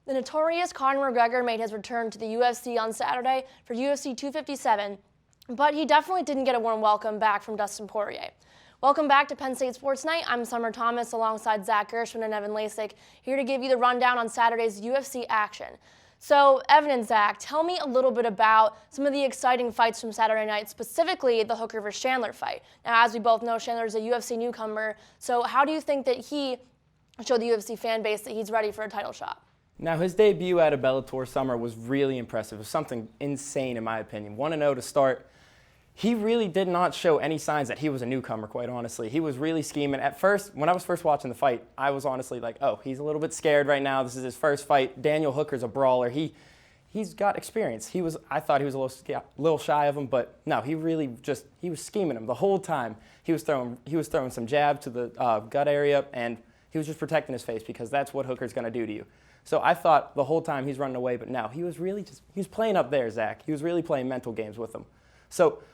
The notorious Conor McGregor made his return to the UFC on Saturday for UFC 257, but he definitely didn't get a warm welcome back from Dustin Poirier. Welcome back to Penn State Sports Night. I'm Sommer Thomas alongside Zach Gershman and Evan Lasek, here to give you the rundown on Saturday's UFC action. So, Evan and Zach, tell me a little bit about some of the exciting fights from Saturday night, specifically the Hooker vs. Chandler fight. Now, as we both know, Chandler is a UFC newcomer, so how do you think that he showed the UFC fan base that he's ready for a title shot? Now, his debut at a Bellator Summer was really impressive. It was something insane, in my opinion. 1-0 to start. He really did not show any signs that he was a newcomer, quite honestly. He was really scheming. At first, when I was first watching the fight, I was honestly like, oh, he's a little bit scared right now. This is his first fight. Daniel Hooker's a brawler. He's got experience. I thought he was a little shy of him, but no, he was scheming him the whole time. He was throwing some jabs to the gut area, and he was just protecting his face because that's what Hooker's going to do to you. So I thought the whole time he's running away, but no, he was playing up there, Zach. He was really playing mental games with him. So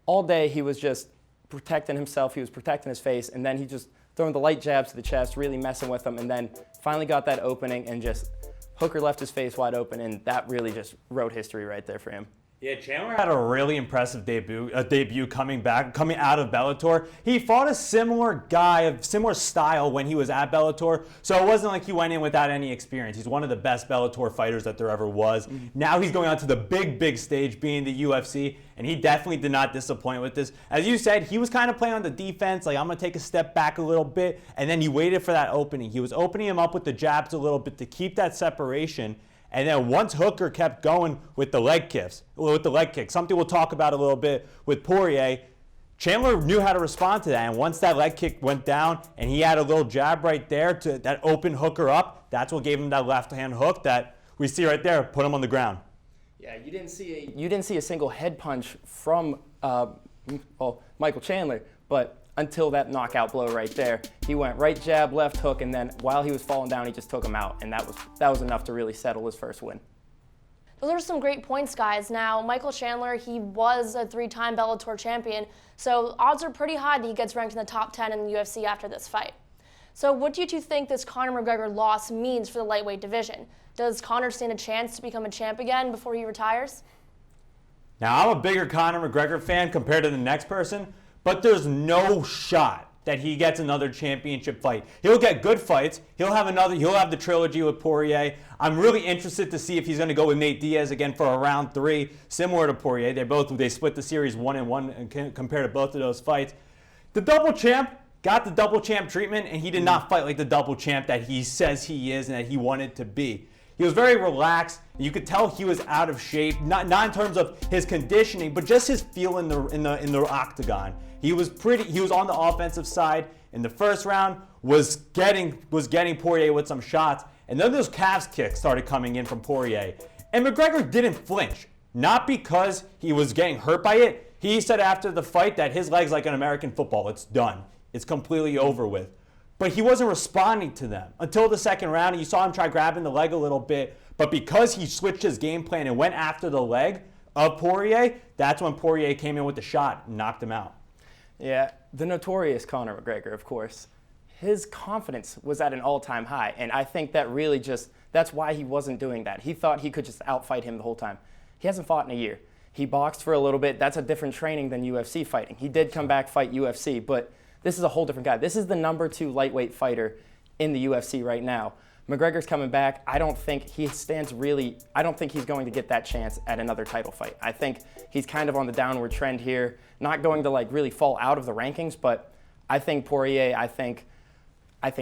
all day he was just protecting himself, he was protecting his face, and then he just throwing the light jabs to the chest, really messing with him, and then finally got that opening, and just Hooker left his face wide open, and that really just wrote history right there for him. Yeah, Chandler had a really impressive debut coming out of Bellator. He fought a similar guy of similar style when he was at Bellator, so it wasn't like he went in without any experience. He's one of the best Bellator fighters that there ever was. Now he's going out to the big stage, being the UFC, and he definitely did not disappoint with this. As you said, he was kind of playing on the defense, like I'm going to take a step back a little bit, and then he waited for that opening. He was opening him up with the jabs a little bit to keep that separation. And then once Hooker kept going with the leg kicks, something we'll talk about a little bit with Poirier, Chandler knew how to respond to that. And once that leg kick went down and he had a little jab right there that opened Hooker up, that's what gave him that left hand hook that we see right there, put him on the ground. Yeah, you didn't see a single head punch from Michael Chandler, but until that knockout blow right there. He went right jab, left hook, and then while he was falling down, he just took him out, and that was enough to really settle his first win. Those are some great points, guys. Now, Michael Chandler, he was a 3-time Bellator champion, so odds are pretty high that he gets ranked in the top 10 in the UFC after this fight. So what do you two think this Conor McGregor loss means for the lightweight division? Does Conor stand a chance to become a champ again before he retires? Now, I'm a bigger Conor McGregor fan compared to the next person, but there's no shot that he gets another championship fight. He'll get good fights. He'll have the trilogy with Poirier. I'm really interested to see if he's going to go with Nate Diaz again for a round 3, similar to Poirier. They split the series 1-1 compared to both of those fights. The double champ got the double champ treatment, and he did not fight like the double champ that he says he is and that he wanted to be. He was very relaxed. You could tell he was out of shape, not in terms of his conditioning, but just his feel in the octagon. He was on the offensive side in the first round, was getting Poirier with some shots, and then those calves kicks started coming in from Poirier. And McGregor didn't flinch, not because he was getting hurt by it. He said after the fight that his leg's like an American football. It's done. It's completely over with. But he wasn't responding to them until the second round. And you saw him try grabbing the leg a little bit. But because he switched his game plan and went after the leg of Poirier, that's when Poirier came in with the shot and knocked him out. Yeah, the notorious Conor McGregor, of course. His confidence was at an all-time high. And I think that really that's why he wasn't doing that. He thought he could just outfight him the whole time. He hasn't fought in a year. He boxed for a little bit. That's a different training than UFC fighting. He did come back, fight UFC, but this is a whole different guy. This is the number 2 lightweight fighter in the UFC right now. McGregor's coming back. I don't think he's going to get that chance at another title fight. I think he's kind of on the downward trend here. Not going to really fall out of the rankings, but I think Poirier, I think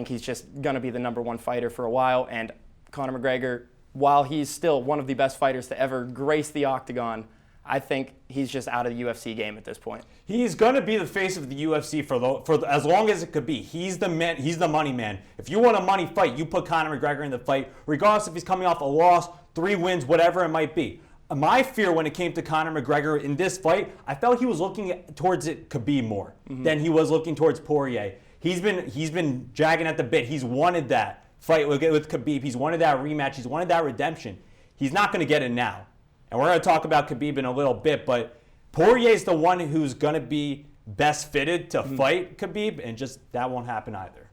he's just going to be the number 1 fighter for a while. And Conor McGregor, while he's still one of the best fighters to ever grace the octagon, I think he's just out of the UFC game at this point. He's going to be the face of the UFC for as long as it could be. He's the man. He's the money man. If you want a money fight, you put Conor McGregor in the fight, regardless if he's coming off a loss, 3 wins, whatever it might be. My fear when it came to Conor McGregor in this fight, I felt he was looking towards Khabib more than he was looking towards Poirier. He's been jagging at the bit. He's wanted that fight with Khabib. He's wanted that rematch. He's wanted that redemption. He's not going to get it now. And we're going to talk about Khabib in a little bit, but Poirier's the one who's going to be best fitted to fight Khabib, and just that won't happen either.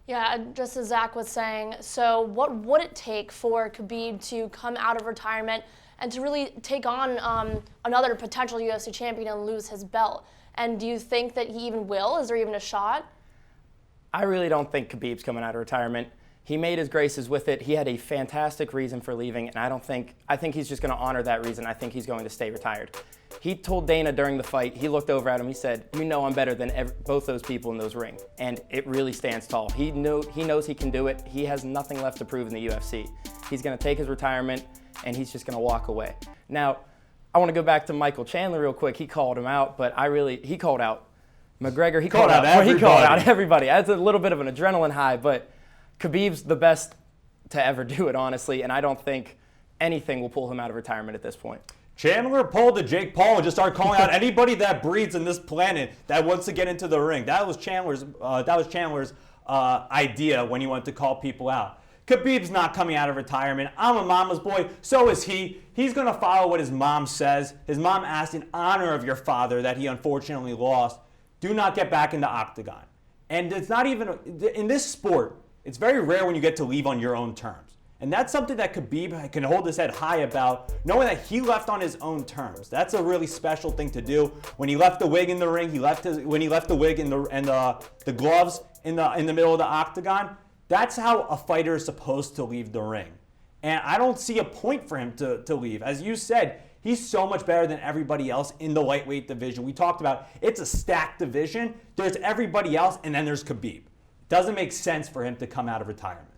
Yeah, just as Zach was saying, so what would it take for Khabib to come out of retirement and to really take on another potential UFC champion and lose his belt? And do you think that he even will? Is there even a shot? I really don't think Khabib's coming out of retirement. He made his graces with it. He had a fantastic reason for leaving, and I think he's just going to honor that reason. I think he's going to stay retired. He told Dana during the fight, he looked over at him, he said, "You know I'm better than both those people in those rings." And it really stands tall. He knows he can do it. He has nothing left to prove in the UFC. He's going to take his retirement, and he's just going to walk away. Now, I want to go back to Michael Chandler real quick. He called him out, but he called out McGregor. He called out everybody. That's a little bit of an adrenaline high, but Khabib's the best to ever do it, honestly, and I don't think anything will pull him out of retirement at this point. Chandler pulled a Jake Paul and just started calling out anybody that breathes in this planet that wants to get into the ring. That was Chandler's idea when he wanted to call people out. Khabib's not coming out of retirement. I'm a mama's boy. So is he. He's going to follow what his mom says. His mom asked in honor of your father that he unfortunately lost, do not get back in the octagon. And it's not even, in this sport, it's very rare when you get to leave on your own terms. And that's something that Khabib can hold his head high about, knowing that he left on his own terms. That's a really special thing to do. When he left the wig in the ring, when he left the wig and the gloves in the middle of the octagon, that's how a fighter is supposed to leave the ring. And I don't see a point for him to leave. As you said, he's so much better than everybody else in the lightweight division. We talked about it's a stacked division. There's everybody else, and then there's Khabib. Doesn't make sense for him to come out of retirement.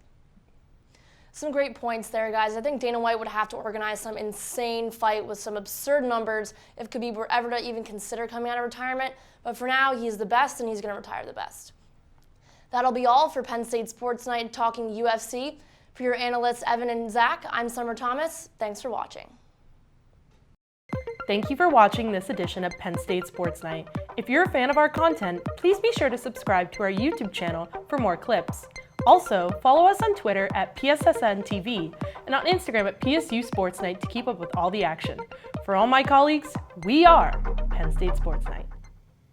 Some great points there, guys. I think Dana White would have to organize some insane fight with some absurd numbers if Khabib were ever to even consider coming out of retirement. But for now, he's the best, and he's going to retire the best. That'll be all for Penn State Sports Night Talking UFC. For your analysts, Evan and Zach, I'm Sommer Thomas. Thanks for watching. Thank you for watching this edition of Penn State Sports Night. If you're a fan of our content, please be sure to subscribe to our YouTube channel for more clips. Also, follow us on Twitter at PSSN TV and on Instagram at PSU Sports Night to keep up with all the action. For all my colleagues, we are Penn State Sports Night.